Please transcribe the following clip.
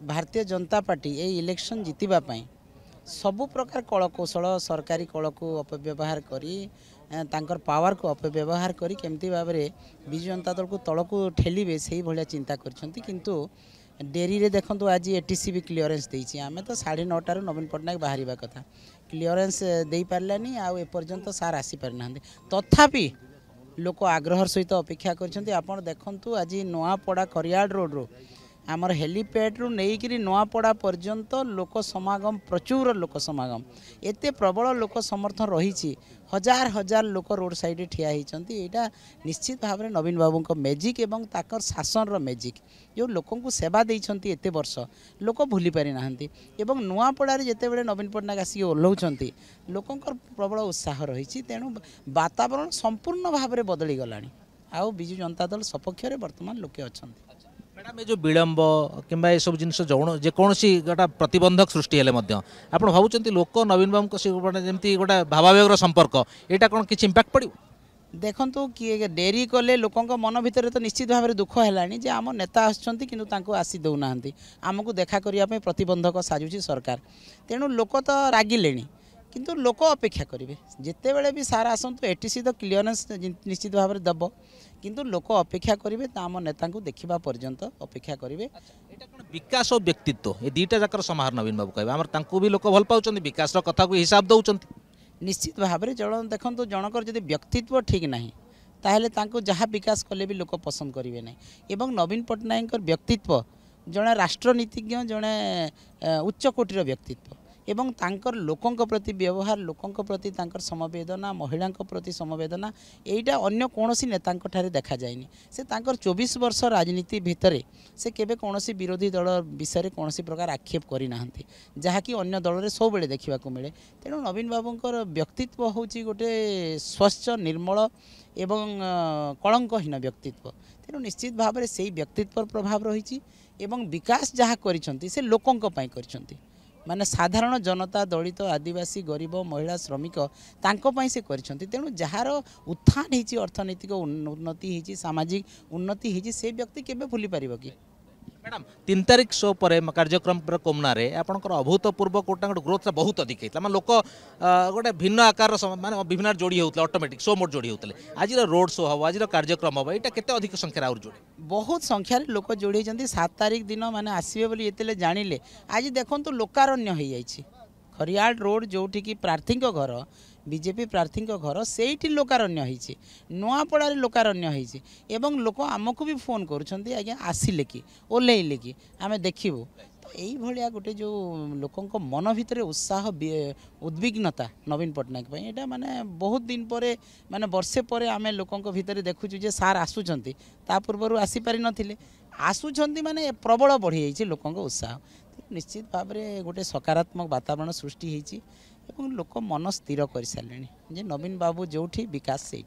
Bharatiya Janata party ये election जीतवाई सबु प्रकार कलकौशल सरकारी कल को अपव्यवहार करी तांकर पावर को अपव्यवहार करी केमती भाव में विजु जनता दल को तल को ठेलिबे से भाया चिंता करछंती किंतु डेरी रे देखंतु आज एटीसी भी क्लीयरेंस देछि आमे तो 9:30 नवीन पट्टनायक बाहरिबा कथा क्लीयरेंस दे पारलानी आ एपर्यंत सार आसी पारि नांदे तथापि लोक आग्रहर सहित अपेक्षा करछंती आपण देखंतु आज नोआपड़ा करियाड रोड रो आमर हेलीपैड रु नहींकि नोआपड़ा पर्यंत लोक समागम प्रचुर लोक समागम एते प्रबल लोक समर्थन रही हजार हजार लोक रोड साइड ठिया होती यहाँ निश्चित भाव में नवीन बाबू को मेजिक एवं ताकर शासन रो मेजिक जो लोक सेवा देते एत वर्ष लोक भूली पारि नाहंती एवं नुआपड़ारे जिते बड़े नवीन पट्टनायक आसिक ओह्लौंती लोकंकर प्रबल उत्साह रही तेणु वातावरण संपूर्ण भाव में बदली गलानी आउ बिजु जनता दल सपक्ष बर्तमान लोके अच्छा मैडम ये जो विलंब किंबा ये सब जिन जेकोसी गोटा प्रतिबंधक सृष्टि हेले आप भावुं लोक नवीन बाबू जमी गोटे भावावेगर संपर्क यहाँ कौन किसी इम्पैक्ट पड़ो देखु किए डेरी कले लोकों मन भितर तो निश्चित भाव में दुख है जे आम नेता आसि आसी दौना आमको देखा करने प्रतिबंधक साजुची सरकार तेणु लोक तो रागिले किंतु लोक अपेक्षा करेंगे जिते बड़े भी सार आसतु एटीसी तो क्लीयरेंस निश्चित भाव में दब किंतु लोक अपेक्षा करेंगे आम नेता को देखा पर्यंत अपेक्षा करेंगे विकास और व्यक्तित्व ये दुईटा जाकर समाहार नवीन बाबू कहे भी लोक भल पाँच विकास कथा को हिसाब दौरान निश्चित भाव में जन देखो जनकर जब व्यक्तित्व ठीक ना ताहले जहाँ विकास कले भी लोक पसंद करेंगे ना एवं नवीन पट्टनायक व्यक्तित्व जड़े राष्ट्रनीतिज्ञ जड़े उच्च कोटीर व्यक्तित्व एवं तांकर लोकों प्रति व्यवहार लोकों प्रति तांकर समवेदना महिला प्रति समवेदना यहीटा अन्य कौन नेता देखा जाएनि से तांकर 24 वर्ष राजनीति भितर से केबे कौन विरोधी दल विषय कौन प्रकार आक्षेप करना जहाँकि अन्य दल में सब बेले देखा मिले तेणु नवीन बाबूंकर व्यक्तित्व हूँ गोटे स्वच्छ निर्मल एवं कलंकहीन व्यक्तित्व तेणु निश्चित भाव में से व्यक्तित्व प्रभाव रही विकास जहाँ करिसेंती से लोकों कर माने साधारण जनता दलित आदिवासी गरीब महिला श्रमिक तांको से करिसेंती तेणु जार उत्थान होती अर्थनैतिक उन्नति होती सामाजिक उन्नति होती से व्यक्ति केबे भूली पारिबो कि मैडम 3 तारिख शो पर कार्यक्रम कोमना आपंकर अभूतपूर्व कोटा ग्रोथ बहुत अधिक होता है लोक गोटे भिन्न आकार माने विभिन्न जोड़ी होता ऑटोमेटिक शो मोड जोड़ी होते आज रोड शो हम आज कार्यक्रम हम यहाँ केते अधिक संख्यार आउर जोड़ी बहुत संख्यार लोक जोड़ी 7 तारिख दिन माने आसबे बोली एते जानिले आज देखंतु लोकारण्य हो जाइए खरियाल रोड जोठी प्रार्थी घर बीजेपी प्रार्थी घर से लोकारण्य होती नुआपड़ारे लोकारण्य होती एवं लोक आमको भी फोन करुँच आज्ञा आसिले कि ओह्लैले कि आम देखू तो यही गोटे जो लोकों मन भितर उत्साह उद्विग्नता नवीन पट्टनायक यहाँ माने बहुत दिन पर माने वर्षे पर आम लोकों भितर देखुचु जे सार आसुचंती ता पूर्व आसीपारि नथिले आसुचंती माने प्रबल बढ़ी जाइए लोकों उत्साह निश्चित भाव में गोटे सकारात्मक वातावरण सृष्टि होती लोक मन स्थिर कर सारे जे नवीन बाबू जोठी विकास से